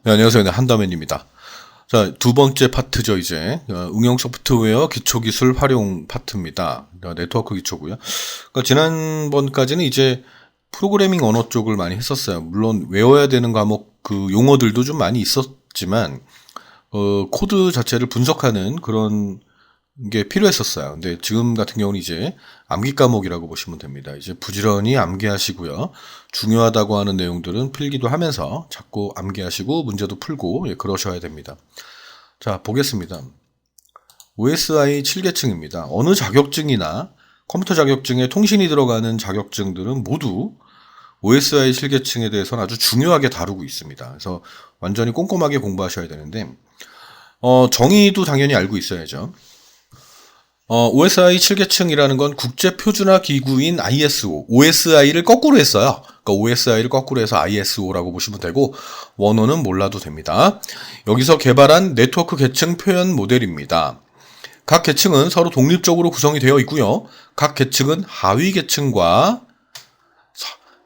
네, 안녕하세요. 네, 한다맨입니다. 자, 두 번째 파트죠, 이제. 응용 소프트웨어 기초기술 활용 파트입니다. 네트워크 기초고요. 그러니까 지난번까지는 이제 프로그래밍 언어 쪽을 많이 했었어요. 물론 외워야 되는 과목 그 용어들도 좀 많이 있었지만, 코드 자체를 분석하는 그런 게 필요했었어요. 근데 지금 같은 경우는 이제 암기 과목이라고 보시면 됩니다. 이제 부지런히 암기하시고요. 중요하다고 하는 내용들은 필기도 하면서 자꾸 암기하시고 문제도 풀고 그러셔야 됩니다. 자, 보겠습니다. OSI 7계층입니다. 어느 자격증이나 컴퓨터 자격증에 통신이 들어가는 자격증들은 모두 OSI 7계층에 대해서는 아주 중요하게 다루고 있습니다. 그래서 완전히 꼼꼼하게 공부하셔야 되는데, 정의도 당연히 알고 있어야죠. OSI 7계층이라는 건 국제표준화 기구인 ISO, OSI를 거꾸로 했어요. 그러니까 OSI를 거꾸로 해서 ISO라고 보시면 되고, 원어는 몰라도 됩니다. 여기서 개발한 네트워크 계층 표현 모델입니다. 각 계층은 서로 독립적으로 구성이 되어 있고요. 각 계층은 하위 계층과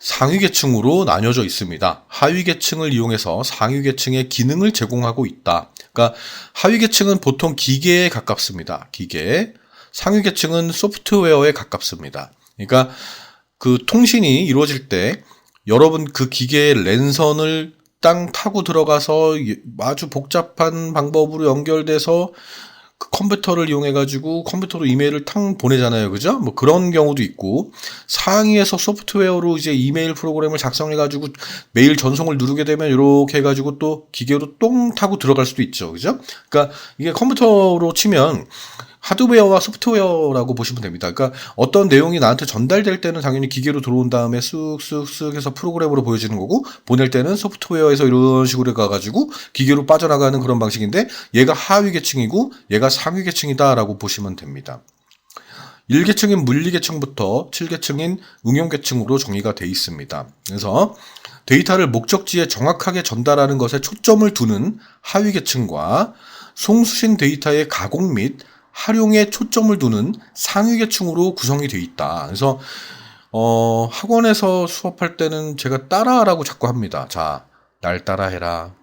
상위 계층으로 나뉘어져 있습니다. 하위 계층을 이용해서 상위 계층의 기능을 제공하고 있다. 그러니까 하위 계층은 보통 기계에 가깝습니다. 기계. 상위 계층은 소프트웨어에 가깝습니다. 그러니까 그 통신이 이루어질 때 여러분 그 기계의 랜선을 땅 타고 들어가서 아주 복잡한 방법으로 연결돼서 그 컴퓨터를 이용해가지고 컴퓨터로 이메일을 탕 보내잖아요. 그죠? 뭐 그런 경우도 있고, 상위에서 소프트웨어로 이제 이메일 프로그램을 작성해가지고 메일 전송을 누르게 되면 이렇게 해가지고 또 기계로 똥 타고 들어갈 수도 있죠. 그죠? 그러니까 이게 컴퓨터로 치면 하드웨어와 소프트웨어라고 보시면 됩니다. 그러니까 어떤 내용이 나한테 전달될 때는 당연히 기계로 들어온 다음에 쓱쓱쓱 해서 프로그램으로 보여지는 거고, 보낼 때는 소프트웨어에서 이런 식으로 가가지고 기계로 빠져나가는 그런 방식인데, 얘가 하위 계층이고 얘가 상위 계층이다라고 보시면 됩니다. 1계층인 물리계층부터 7계층인 응용계층으로 정의가 되어 있습니다. 그래서 데이터를 목적지에 정확하게 전달하는 것에 초점을 두는 하위 계층과 송수신 데이터의 가공 및 활용에 초점을 두는 상위 계층으로 구성이 되어 있다. 그래서 학원에서 수업할 때는 제가 따라하라고 자꾸 합니다. 자, 날 따라해라.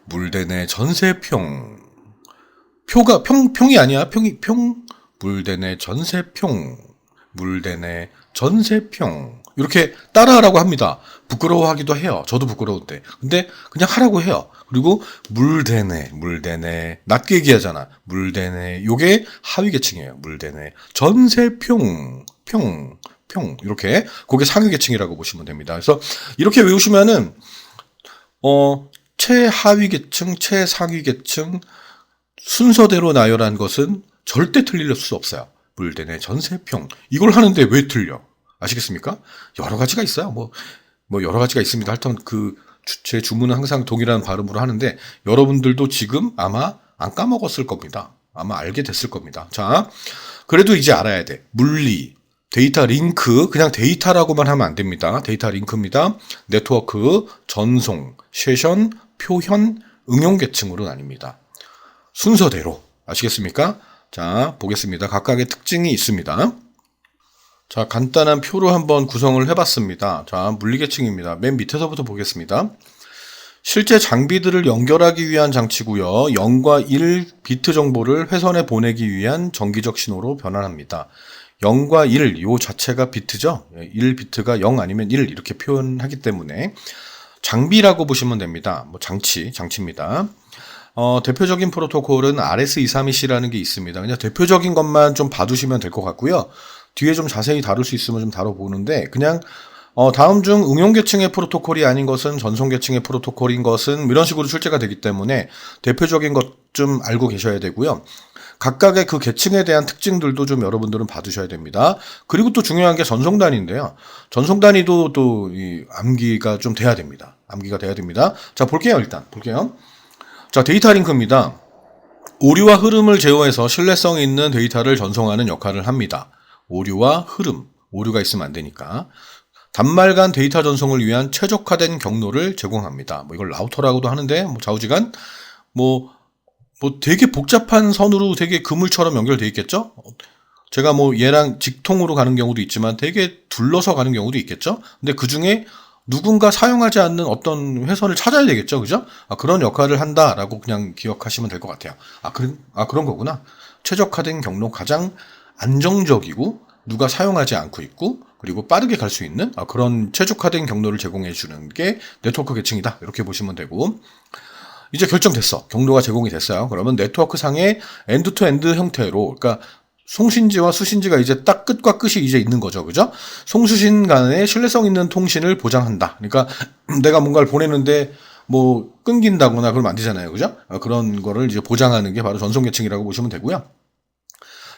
물대내 전세평. 표가 평이 아니야. 물대내 전세평. 물대내 전세평. 이렇게 따라하라고 합니다. 부끄러워하기도 해요. 저도 부끄러운데. 근데 그냥 하라고 해요. 그리고 물대내, 낮게 얘기하잖아. 물대내, 요게 하위 계층이에요. 물대내, 전세평, 평, 이렇게. 그게 상위 계층이라고 보시면 됩니다. 그래서 이렇게 외우시면은, 최하위 계층, 최상위 계층, 순서대로 나열한 것은 절대 틀릴 수 없어요. 물대내, 전세평. 이걸 하는데 왜 틀려? 아시겠습니까? 여러 가지가 있어요. 뭐 여러 가지가 있습니다. 하여튼 제 주문은 항상 동일한 발음으로 하는데, 여러분들도 지금 아마 안 까먹었을 겁니다. 아마 알게 됐을 겁니다. 자, 그래도 이제 알아야 돼. 물리, 데이터 링크, 그냥 데이터라고만 하면 안 됩니다. 데이터 링크입니다. 네트워크, 전송, 세션, 표현, 응용 계층으로 나뉩니다. 순서대로. 아시겠습니까? 자, 보겠습니다. 각각의 특징이 있습니다. 자, 간단한 표로 한번 구성을 해봤습니다. 자, 물리계층입니다. 맨 밑에서부터 보겠습니다. 실제 장비들을 연결하기 위한 장치고요. 0과 1 비트 정보를 회선에 보내기 위한 정기적 신호로 변환합니다. 0과 1, 요 자체가 비트죠. 1 비트가 0 아니면 1 이렇게 표현하기 때문에 장비라고 보시면 됩니다. 뭐 장치입니다. 대표적인 프로토콜은 RS232C라는 게 있습니다. 그냥 대표적인 것만 좀 봐두시면 될 것 같고요. 뒤에 좀 자세히 다룰 수 있으면 좀 다뤄보는데, 그냥 다음 중 응용계층의 프로토콜이 아닌 것은 전송계층의 프로토콜인 것은 이런 식으로 출제가 되기 때문에 대표적인 것 좀 알고 계셔야 되고요. 각각의 그 계층에 대한 특징들도 좀 여러분들은 봐두셔야 됩니다. 그리고 또 중요한 게 전송단위인데요. 전송단위도 또 이 암기가 좀 돼야 됩니다. 암기가 돼야 됩니다. 자, 볼게요. 자, 데이터 링크입니다. 오류와 흐름을 제어해서 신뢰성 있는 데이터를 전송하는 역할을 합니다. 오류와 흐름, 오류가 있으면 안 되니까. 단말간 데이터 전송을 위한 최적화된 경로를 제공합니다. 뭐 이걸 라우터라고도 하는데, 뭐 좌우지간, 뭐 되게 복잡한 선으로 되게 그물처럼 연결돼 있겠죠? 제가 뭐 얘랑 직통으로 가는 경우도 있지만 되게 둘러서 가는 경우도 있겠죠? 근데 그 중에 누군가 사용하지 않는 어떤 회선을 찾아야 되겠죠. 그죠? 그런 역할을 한다라고 그냥 기억하시면 될 것 같아요. 그런 거구나. 최적화된 경로 가장 안정적이고 누가 사용하지 않고 있고 그리고 빠르게 갈 수 있는 그런 최적화된 경로를 제공해 주는 게 네트워크 계층이다. 이렇게 보시면 되고 이제 결정됐어. 경로가 제공이 됐어요. 그러면 네트워크 상의 엔드 투 엔드 형태로 그러니까 송신지와 수신지가 이제 딱 끝과 끝이 이제 있는 거죠. 그죠? 송수신 간의 신뢰성 있는 통신을 보장한다. 그러니까 내가 뭔가를 보내는데 뭐 끊긴다거나 그러면 안 되잖아요. 그죠? 그런 거를 이제 보장하는 게 바로 전송 계층이라고 보시면 되고요.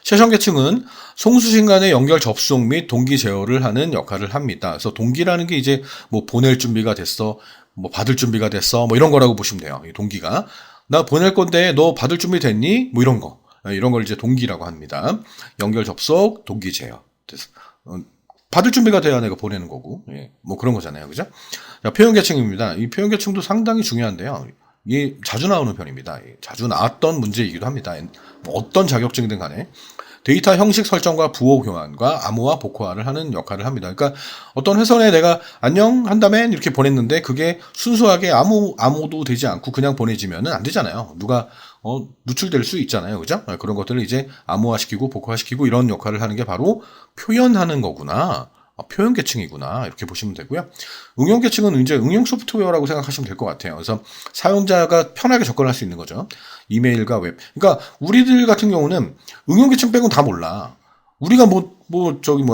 세션 계층은 송수신 간의 연결 접속 및 동기 제어를 하는 역할을 합니다. 그래서 동기라는 게 이제 뭐 보낼 준비가 됐어, 뭐 받을 준비가 됐어, 뭐 이런 거라고 보시면 돼요. 이 동기가 나 보낼 건데 너 받을 준비 됐니? 뭐 이런 거. 이런 걸 이제 동기라고 합니다. 연결 접속, 동기 제어. 받을 준비가 돼야 내가 보내는 거고, 뭐 그런 거잖아요, 그죠? 자, 표현 계층입니다. 이 표현 계층도 상당히 중요한데요. 이게 자주 나오는 편입니다. 자주 나왔던 문제이기도 합니다. 뭐 어떤 자격증이든 간에 데이터 형식 설정과 부호 교환과 암호화 복호화를 하는 역할을 합니다. 그러니까 어떤 회선에 내가 안녕 한다면 이렇게 보냈는데 그게 순수하게 아무도 되지 않고 그냥 보내지면은 안 되잖아요. 누가 누출될 수 있잖아요. 그죠? 그런 것들을 이제 암호화시키고 복호화시키고 이런 역할을 하는 게 바로 표현하는 거구나. 표현 계층이구나. 이렇게 보시면 되고요. 응용 계층은 이제 응용 소프트웨어라고 생각하시면 될 것 같아요. 그래서 사용자가 편하게 접근할 수 있는 거죠. 이메일과 웹. 그러니까 우리들 같은 경우는 응용 계층 빼고는 다 몰라. 우리가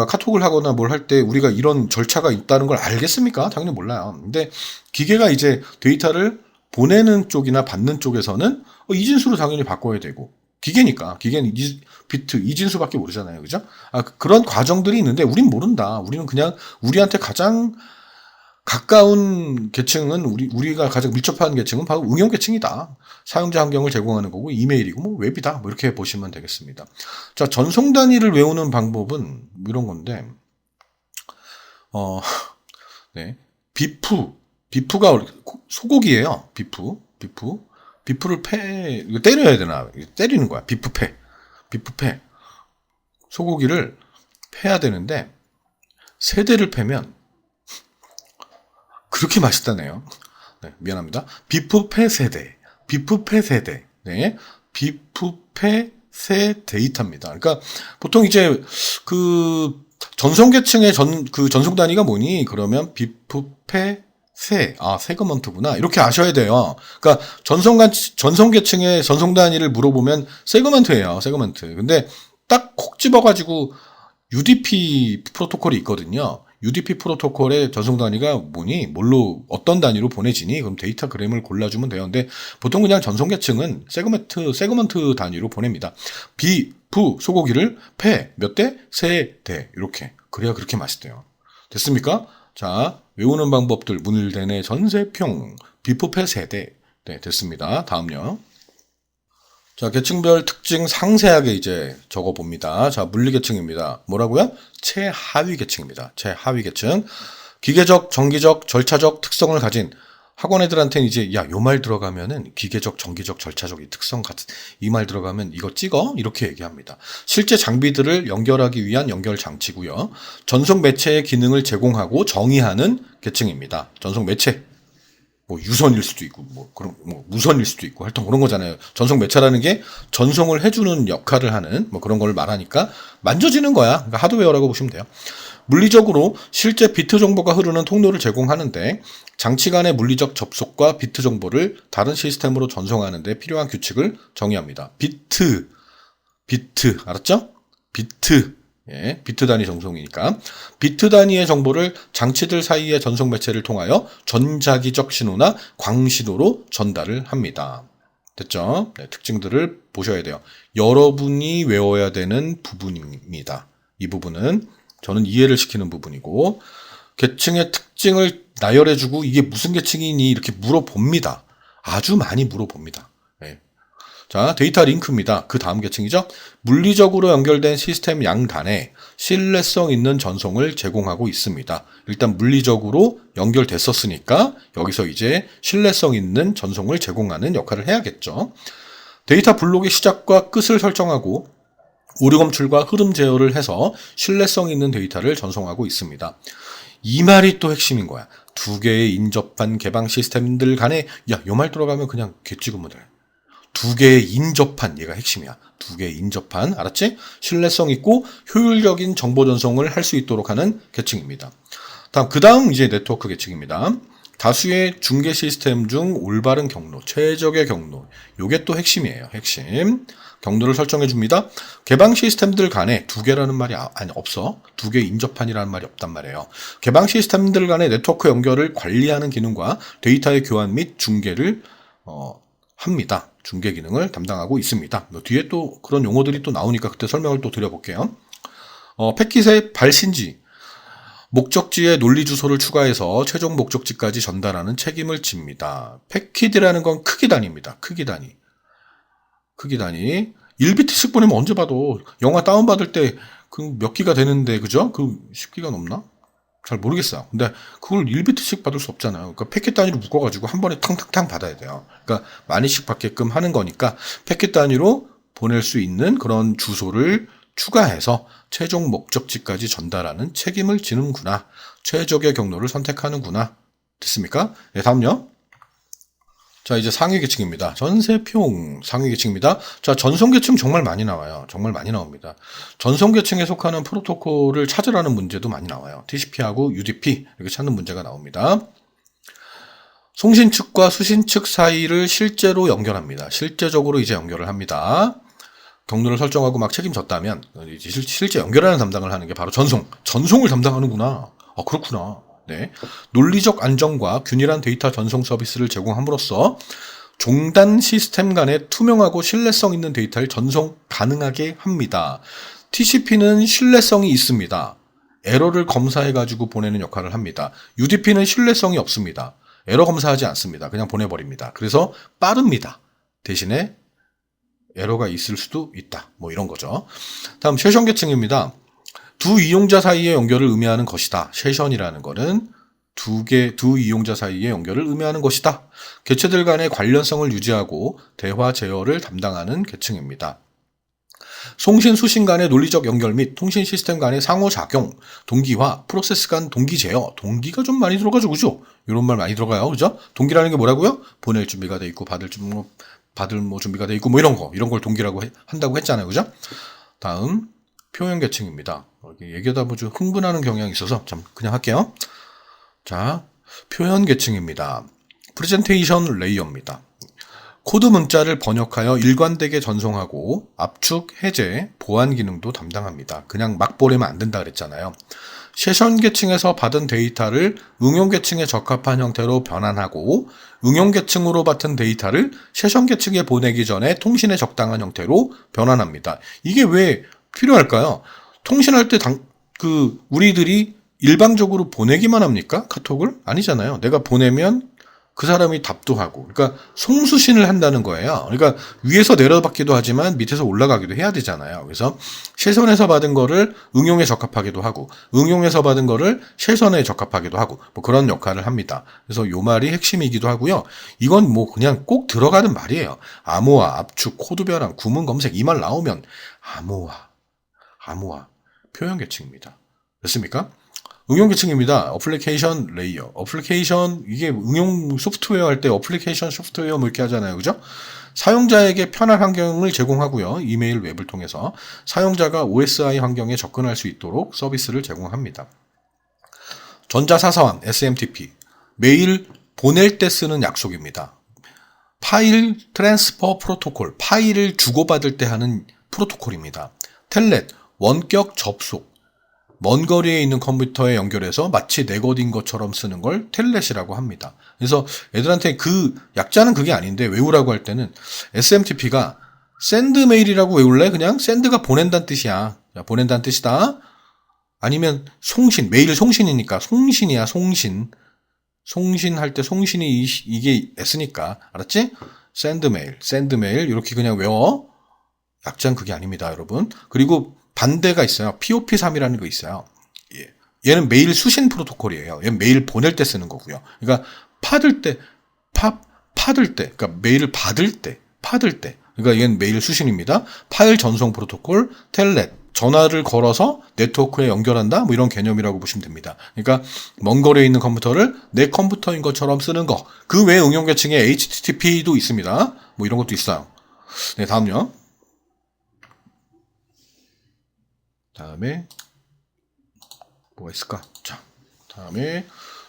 카톡을 하거나 뭘 할 때 우리가 이런 절차가 있다는 걸 알겠습니까? 당연히 몰라요. 근데 기계가 이제 데이터를 보내는 쪽이나 받는 쪽에서는 이진수로 당연히 바꿔야 되고 기계니까 기계는 비트 이진수밖에 모르잖아요. 그죠? 그런 과정들이 있는데 우린 모른다. 우리는 그냥 우리한테 가장 가까운 계층은 우리가 가장 밀접한 계층은 바로 응용 계층이다. 사용자 환경을 제공하는 거고 이메일이고 뭐 웹이다. 뭐 이렇게 보시면 되겠습니다. 자, 전송 단위를 외우는 방법은 이런 건데 네. 비프가 소고기예요. 비프를 이거 때려야 되나? 때리는 거야. 비프패. 소고기를 패야 되는데, 세대를 패면, 그렇게 맛있다네요. 네, 미안합니다. 비프패 세대. 네. 비프패 세 데이터입니다. 그러니까, 보통 이제, 전송 계층의 전송 단위가 뭐니? 그러면 비프패 세그먼트구나. 이렇게 아셔야 돼요. 그러니까 전송 계층의 전송 단위를 물어보면 세그먼트예요. 세그먼트. 근데 딱 콕 집어가지고 UDP 프로토콜이 있거든요. UDP 프로토콜의 전송 단위가 뭐니? 어떤 단위로 보내지니? 그럼 데이터그램을 골라주면 돼요. 근데 보통 그냥 전송 계층은 세그먼트 단위로 보냅니다. 소고기를 몇 대? 세 대. 이렇게. 그래야 그렇게 맛있대요. 됐습니까? 자, 외우는 방법들 문일대내 전세평 비프패 세대. 네, 됐습니다. 다음요. 자, 계층별 특징 상세하게 이제 적어봅니다. 자, 물리계층입니다. 뭐라고요? 최하위 계층입니다. 최하위 계층. 기계적, 정기적, 절차적 특성을 가진 학원 애들한테는 이제 요 말 들어가면은 기계적, 정기적, 절차적 이 특성 같은 이 말 들어가면 이거 찍어? 이렇게 얘기합니다. 실제 장비들을 연결하기 위한 연결 장치고요. 전송 매체의 기능을 제공하고 정의하는 계층입니다. 전송 매체. 뭐 유선일 수도 있고 뭐 무선일 수도 있고 하여튼 그런 거잖아요. 전송 매체라는 게 전송을 해주는 역할을 하는 뭐 그런 걸 말하니까 만져지는 거야. 그러니까 하드웨어라고 보시면 돼요. 물리적으로 실제 비트 정보가 흐르는 통로를 제공하는데 장치 간의 물리적 접속과 비트 정보를 다른 시스템으로 전송하는 데 필요한 규칙을 정의합니다. 비트 알았죠? 비트 단위 전송이니까 비트 단위의 정보를 장치들 사이의 전송 매체를 통하여 전자기적 신호나 광신호로 전달을 합니다. 됐죠? 네, 특징들을 보셔야 돼요. 여러분이 외워야 되는 부분입니다. 이 부분은 저는 이해를 시키는 부분이고 계층의 특징을 나열해주고 이게 무슨 계층이니 이렇게 물어봅니다. 아주 많이 물어봅니다. 네. 자, 데이터 링크입니다. 그 다음 계층이죠. 물리적으로 연결된 시스템 양단에 신뢰성 있는 전송을 제공하고 있습니다. 일단 물리적으로 연결됐었으니까 여기서 이제 신뢰성 있는 전송을 제공하는 역할을 해야겠죠. 데이터 블록의 시작과 끝을 설정하고 오류 검출과 흐름 제어를 해서 신뢰성 있는 데이터를 전송하고 있습니다. 이 말이 또 핵심인 거야. 두 개의 인접한 개방 시스템들 간에, 야, 요 말 들어가면 그냥 개 찍으면 돼. 두 개의 인접한, 얘가 핵심이야. 두 개의 인접한, 알았지? 신뢰성 있고 효율적인 정보 전송을 할 수 있도록 하는 계층입니다. 그 다음 이제 네트워크 계층입니다. 다수의 중계 시스템 중 올바른 경로, 최적의 경로. 요게 또 핵심이에요. 핵심. 경로를 설정해 줍니다. 개방 시스템들 간에 두 개라는 말이 없어. 두 개 인접한이라는 말이 없단 말이에요. 개방 시스템들 간의 네트워크 연결을 관리하는 기능과 데이터의 교환 및 중계를 합니다. 중계 기능을 담당하고 있습니다. 뒤에 또 그런 용어들이 또 나오니까 그때 설명을 또 드려볼게요. 패킷의 발신지, 목적지에 논리 주소를 추가해서 최종 목적지까지 전달하는 책임을 집니다. 패킷이라는 건 크기 단위입니다. 크기 단위. 1비트씩 보내면 언제 봐도 영화 다운받을 때 그 몇 기가 되는데, 그죠? 그 10기가 넘나? 잘 모르겠어요. 근데 그걸 1비트씩 받을 수 없잖아요. 그러니까 패킷 단위로 묶어가지고 한 번에 탕탕탕 받아야 돼요. 그러니까 많이씩 받게끔 하는 거니까 패킷 단위로 보낼 수 있는 그런 주소를 추가해서 최종 목적지까지 전달하는 책임을 지는구나. 최적의 경로를 선택하는구나. 됐습니까? 네, 다음요. 자, 이제 상위 계층입니다. 전세평 상위 계층입니다. 자, 전송 계층 정말 많이 나와요. 정말 많이 나옵니다. 전송 계층에 속하는 프로토콜을 찾으라는 문제도 많이 나와요. TCP하고 UDP 이렇게 찾는 문제가 나옵니다. 송신 측과 수신 측 사이를 실제로 연결합니다. 실제적으로 이제 연결을 합니다. 경로를 설정하고 막 책임졌다면 이제 실제 연결하는 담당을 하는 게 바로 전송을 담당하는구나. 아, 그렇구나. 네. 논리적 안정과 균일한 데이터 전송 서비스를 제공함으로써 종단 시스템 간의 투명하고 신뢰성 있는 데이터를 전송 가능하게 합니다. TCP는 신뢰성이 있습니다. 에러를 검사해가지고 보내는 역할을 합니다. UDP는 신뢰성이 없습니다. 에러 검사하지 않습니다. 그냥 보내버립니다. 그래서 빠릅니다. 대신에 에러가 있을 수도 있다. 뭐 이런 거죠. 다음 세션 계층입니다. 두 이용자 사이의 연결을 의미하는 것이다. 세션이라는 거는 두 이용자 사이의 연결을 의미하는 것이다. 개체들 간의 관련성을 유지하고 대화 제어를 담당하는 계층입니다. 송신, 수신 간의 논리적 연결 및 통신 시스템 간의 상호작용, 동기화, 프로세스 간 동기 제어, 동기가 좀 많이 들어가죠, 그죠? 이런 말 많이 들어가요, 그죠? 동기라는 게 뭐라고요? 보낼 준비가 돼 있고, 받을 준비가 돼 있고, 뭐 이런 걸 동기라고 한다고 했잖아요, 그죠? 다음, 표현 계층입니다. 얘기하다 보면 좀 흥분하는 경향이 있어서 그냥 할게요. 자, 표현 계층입니다. 프레젠테이션 레이어입니다. 코드 문자를 번역하여 일관되게 전송하고 압축, 해제, 보안 기능도 담당합니다. 그냥 막 보내면 안 된다 그랬잖아요. 세션 계층에서 받은 데이터를 응용 계층에 적합한 형태로 변환하고 응용 계층으로 받은 데이터를 세션 계층에 보내기 전에 통신에 적당한 형태로 변환합니다. 이게 왜 필요할까요? 통신할 때 우리들이 일방적으로 보내기만 합니까? 카톡을? 아니잖아요. 내가 보내면 그 사람이 답도 하고. 그러니까 송수신을 한다는 거예요. 그러니까 위에서 내려받기도 하지만 밑에서 올라가기도 해야 되잖아요. 그래서 세선에서 받은 거를 응용에 적합하기도 하고 응용에서 받은 거를 세선에 적합하기도 하고 뭐 그런 역할을 합니다. 그래서 요 말이 핵심이기도 하고요. 이건 뭐 그냥 꼭 들어가는 말이에요. 암호화, 압축, 코드 변환, 구문 검색 이 말 나오면 암호화 표현 계층입니다. 됐습니까? 응용 계층입니다. 어플리케이션 레이어. 어플리케이션, 이게 응용 소프트웨어 할 때 어플리케이션 소프트웨어 뭐 이렇게 하잖아요. 그죠? 사용자에게 편한 환경을 제공하고요. 이메일 웹을 통해서 사용자가 OSI 환경에 접근할 수 있도록 서비스를 제공합니다. 전자사서함, SMTP. 메일 보낼 때 쓰는 약속입니다. 파일 트랜스퍼 프로토콜. 파일을 주고받을 때 하는 프로토콜입니다. 텔넷, 원격 접속. 먼 거리에 있는 컴퓨터에 연결해서 마치 내것인 것처럼 쓰는 걸 텔넷이라고 합니다. 그래서 애들한테 그 약자는 그게 아닌데 외우라고 할 때는 SMTP가 샌드 메일이라고 외울래? 그냥 샌드가 보낸다는 뜻이야. 야, 보낸다는 뜻이다. 아니면 송신, 메일 송신이니까 송신이야, 송신. 송신할 때 송신이 이게 S니까. 알았지? 샌드 메일 이렇게 그냥 외워. 약자는 그게 아닙니다, 여러분. 그리고 반대가 있어요. POP3이라는 거 있어요. 얘는 메일 수신 프로토콜이에요. 얘는 메일 보낼 때 쓰는 거고요. 그러니까 받을 때, 그러니까 메일을 받을 때. 그러니까 얘는 메일 수신입니다. 파일 전송 프로토콜, 텔넷, 전화를 걸어서 네트워크에 연결한다 뭐 이런 개념이라고 보시면 됩니다. 그러니까 먼 거리에 있는 컴퓨터를 내 컴퓨터인 것처럼 쓰는 거. 그 외 응용 계층에 HTTP도 있습니다. 뭐 이런 것도 있어요. 네, 다음요. 다음에 뭐가 있을까? 자, 다음에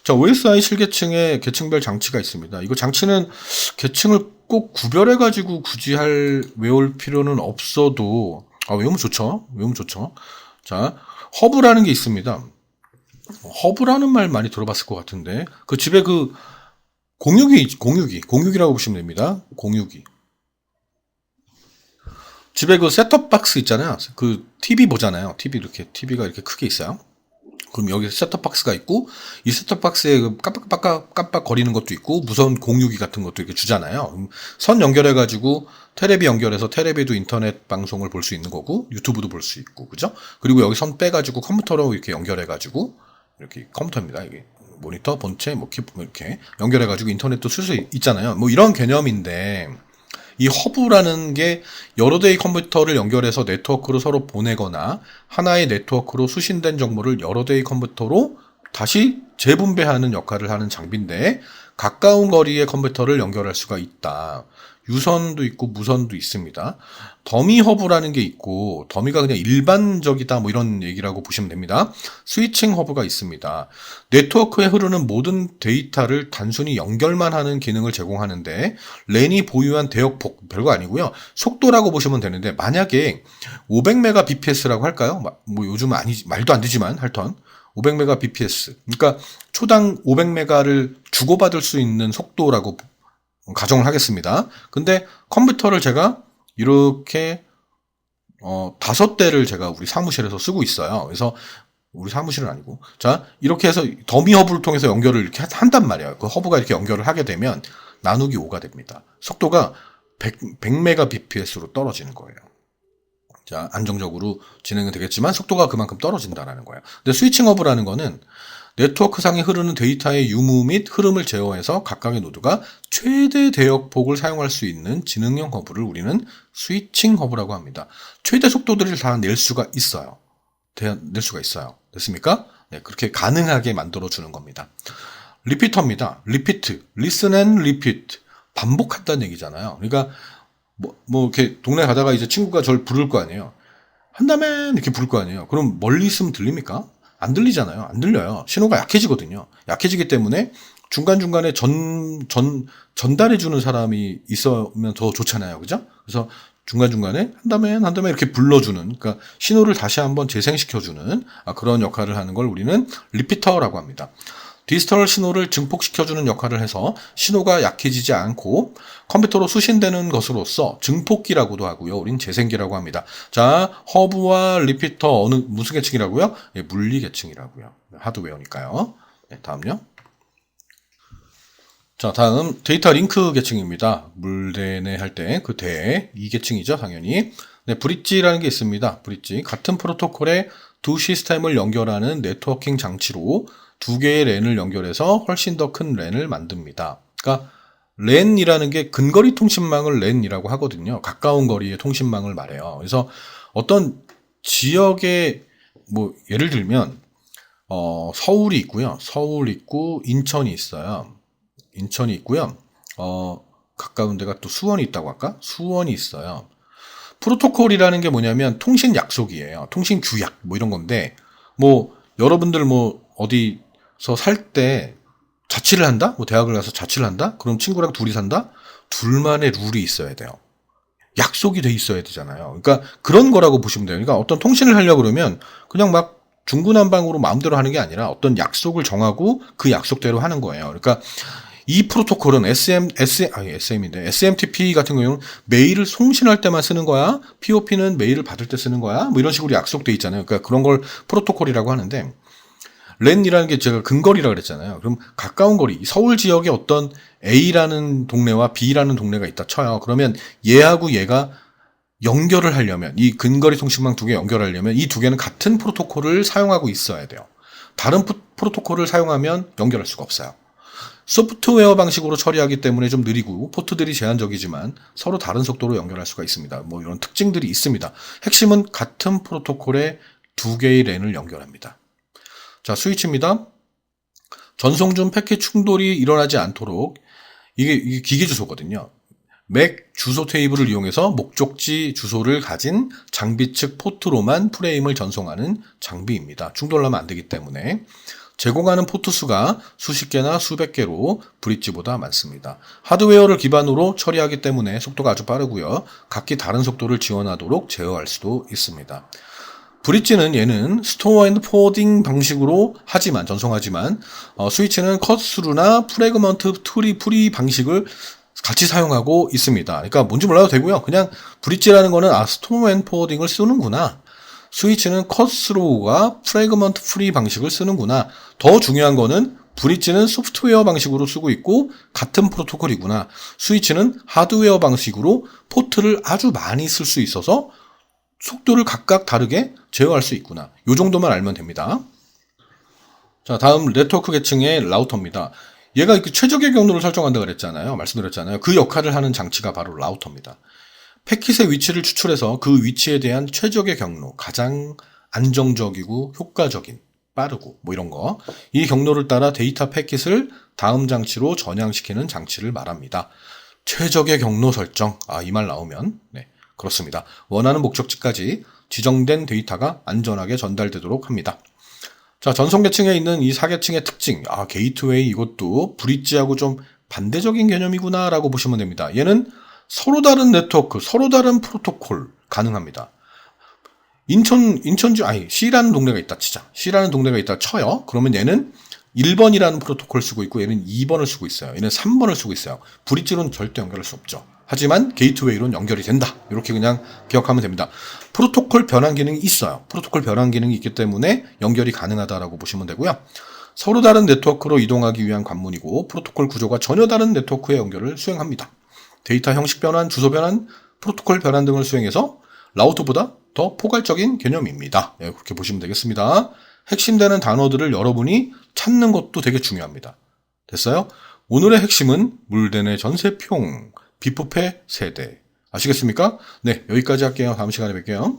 OSI 실계층에 계층별 장치가 있습니다. 이거 장치는 계층을 꼭 구별해가지고 굳이 외울 필요는 없어도, 외우면 좋죠. 외우면 좋죠. 자, 허브라는 게 있습니다. 허브라는 말 많이 들어봤을 것 같은데, 그 집에 그 공유기라고 보시면 됩니다. 공유기. 집에 그 셋톱 박스 있잖아요. 그 TV 보잖아요. TV가 이렇게 크게 있어요. 그럼 여기 셋톱박스가 있고, 이 셋톱박스에 깜빡 거리는 것도 있고, 무선 공유기 같은 것도 이렇게 주잖아요. 선 연결해가지고, 테레비 연결해서 테레비도 인터넷 방송을 볼 수 있는 거고, 유튜브도 볼 수 있고, 그죠? 그리고 여기 선 빼가지고 컴퓨터로 이렇게 연결해가지고, 이렇게 컴퓨터입니다. 이게 모니터, 본체, 이렇게 연결해가지고 인터넷도 쓸 수 있잖아요. 뭐 이런 개념인데, 이 허브라는 게 여러 대의 컴퓨터를 연결해서 네트워크로 서로 보내거나 하나의 네트워크로 수신된 정보를 여러 대의 컴퓨터로 다시 재분배하는 역할을 하는 장비인데 가까운 거리의 컴퓨터를 연결할 수가 있다. 유선도 있고 무선도 있습니다. 더미 허브라는 게 있고 더미가 그냥 일반적이다 뭐 이런 얘기라고 보시면 됩니다. 스위칭 허브가 있습니다. 네트워크에 흐르는 모든 데이터를 단순히 연결만 하는 기능을 제공하는데 랜이 보유한 대역폭 별거 아니고요. 속도라고 보시면 되는데 만약에 500mbps라고 할까요? 뭐 요즘은 말도 안 되지만 하여튼 500mbps 그러니까 초당 500메가를 주고받을 수 있는 속도라고 가정을 하겠습니다. 근데 컴퓨터를 제가 이렇게 5대를 제가 우리 사무실에서 쓰고 있어요. 그래서 우리 사무실은 아니고 자 이렇게 해서 더미 허브를 통해서 연결을 이렇게 한단 말이에요. 그 허브가 이렇게 연결을 하게 되면 나누기 5가 됩니다. 속도가 100mbps로 떨어지는 거예요. 자 안정적으로 진행은 되겠지만 속도가 그만큼 떨어진다라는 거예요. 근데 스위칭 허브라는 거는 네트워크상에 흐르는 데이터의 유무 및 흐름을 제어해서 각각의 노드가 최대 대역폭을 사용할 수 있는 지능형 허브를 우리는 스위칭 허브라고 합니다. 최대 속도들을 다 낼 수가 있어요. 됐습니까? 네, 그렇게 가능하게 만들어주는 겁니다. 리피터입니다. 리피트, listen and repeat. 반복한다는 얘기잖아요. 그러니까 뭐 이렇게 동네 가다가 이제 친구가 저를 부를 거 아니에요. 한다면 이렇게 부를 거 아니에요. 그럼 멀리 있으면 들립니까? 안 들리잖아요. 안 들려요. 신호가 약해지거든요. 약해지기 때문에 중간중간에 전달해주는 사람이 있으면 더 좋잖아요. 그죠? 그래서 중간중간에 한다면 이렇게 불러주는, 그러니까 신호를 다시 한번 재생시켜주는 그런 역할을 하는 걸 우리는 리피터라고 합니다. 디지털 신호를 증폭시켜주는 역할을 해서 신호가 약해지지 않고 컴퓨터로 수신되는 것으로서 증폭기라고도 하고요. 우린 재생기라고 합니다. 자, 허브와 리피터 무슨 계층이라고요? 예, 물리 계층이라고요. 하드웨어니까요. 네, 다음요. 자, 다음 데이터 링크 계층입니다. 물대내 할 때 그 대, 이 계층이죠, 당연히. 네, 브릿지라는 게 있습니다. 브릿지. 같은 프로토콜에 두 시스템을 연결하는 네트워킹 장치로 두 개의 랜을 연결해서 훨씬 더 큰 랜을 만듭니다. 그러니까 랜이라는 게 근거리 통신망을 랜이라고 하거든요. 가까운 거리의 통신망을 말해요. 그래서 어떤 지역에 뭐 예를 들면 서울이 있고요. 서울 있고 인천이 있어요. 인천이 있고요. 가까운 데가 또 수원이 있다고 할까? 수원이 있어요. 프로토콜이라는 게 뭐냐면 통신 약속이에요. 통신 규약 뭐 이런 건데 뭐 여러분들 뭐 어디서 살 때 자취를 한다? 뭐 대학을 가서 자취를 한다? 그럼 친구랑 둘이 산다? 둘만의 룰이 있어야 돼요. 약속이 돼 있어야 되잖아요. 그러니까 그런 거라고 보시면 돼요. 그러니까 어떤 통신을 하려고 그러면 그냥 막 중구난방으로 마음대로 하는 게 아니라 어떤 약속을 정하고 그 약속대로 하는 거예요. 그러니까 이 프로토콜은 SMTP 같은 경우는 메일을 송신할 때만 쓰는 거야. POP는 메일을 받을 때 쓰는 거야. 뭐 이런 식으로 약속돼 있잖아요. 그러니까 그런 걸 프로토콜이라고 하는데 랜이라는 게 제가 근거리라고 그랬잖아요. 그럼 가까운 거리, 서울 지역에 어떤 A라는 동네와 B라는 동네가 있다 쳐요. 그러면 얘하고 얘가 연결을 하려면 이 근거리 통신망 두 개 연결하려면 이 두 개는 같은 프로토콜을 사용하고 있어야 돼요. 다른 프로토콜을 사용하면 연결할 수가 없어요. 소프트웨어 방식으로 처리하기 때문에 좀 느리고 포트들이 제한적이지만 서로 다른 속도로 연결할 수가 있습니다. 뭐 이런 특징들이 있습니다. 핵심은 같은 프로토콜에 두 개의 랜을 연결합니다. 자, 스위치입니다. 전송 중 패킷 충돌이 일어나지 않도록 이게 기계 주소거든요. 맥 주소 테이블을 이용해서 목적지 주소를 가진 장비 측 포트로만 프레임을 전송하는 장비입니다. 충돌하면 안 되기 때문에 제공하는 포트 수가 수십 개나 수백 개로 브릿지보다 많습니다. 하드웨어를 기반으로 처리하기 때문에 속도가 아주 빠르고요. 각기 다른 속도를 지원하도록 제어할 수도 있습니다. 브릿지는 얘는 스토어 앤드 포워딩 방식으로 전송하지만 스위치는 컷스루나 프래그먼트 프리 방식을 같이 사용하고 있습니다. 그러니까 뭔지 몰라도 되고요. 그냥 브릿지라는 거는 스토어 앤드 포워딩을 쓰는구나. 스위치는 컷스로우가 프래그먼트 프리 방식을 쓰는구나. 더 중요한 거는 브릿지는 소프트웨어 방식으로 쓰고 있고 같은 프로토콜이구나. 스위치는 하드웨어 방식으로 포트를 아주 많이 쓸 수 있어서 속도를 각각 다르게 제어할 수 있구나. 이 정도만 알면 됩니다. 자, 다음 네트워크 계층의 라우터입니다. 얘가 최적의 경로를 설정한다고 그랬잖아요. 말씀드렸잖아요. 그 역할을 하는 장치가 바로 라우터입니다. 패킷의 위치를 추출해서 그 위치에 대한 최적의 경로, 가장 안정적이고 효과적인, 빠르고 뭐 이런 거, 이 경로를 따라 데이터 패킷을 다음 장치로 전향시키는 장치를 말합니다. 최적의 경로 설정, 이 말 나오면 그렇습니다. 원하는 목적지까지 지정된 데이터가 안전하게 전달되도록 합니다. 자, 전송 계층에 있는 이 4계층의 특징, 게이트웨이 이것도 브릿지하고 좀 반대적인 개념이구나 라고 보시면 됩니다. 얘는 서로 다른 네트워크, 서로 다른 프로토콜 가능합니다. C라는 동네가 있다 치자. C라는 동네가 있다 쳐요. 그러면 얘는 1번이라는 프로토콜을 쓰고 있고 얘는 2번을 쓰고 있어요. 얘는 3번을 쓰고 있어요. 브릿지로는 절대 연결할 수 없죠. 하지만 게이트웨이로는 연결이 된다. 이렇게 그냥 기억하면 됩니다. 프로토콜 변환 기능이 있어요. 프로토콜 변환 기능이 있기 때문에 연결이 가능하다라고 보시면 되고요. 서로 다른 네트워크로 이동하기 위한 관문이고 프로토콜 구조가 전혀 다른 네트워크의 연결을 수행합니다. 데이터 형식 변환, 주소 변환, 프로토콜 변환 등을 수행해서 라우터보다 더 포괄적인 개념입니다. 그렇게 보시면 되겠습니다. 핵심되는 단어들을 여러분이 찾는 것도 되게 중요합니다. 됐어요? 오늘의 핵심은 물대내 전세평, 비프페 세대. 아시겠습니까? 네, 여기까지 할게요. 다음 시간에 뵐게요.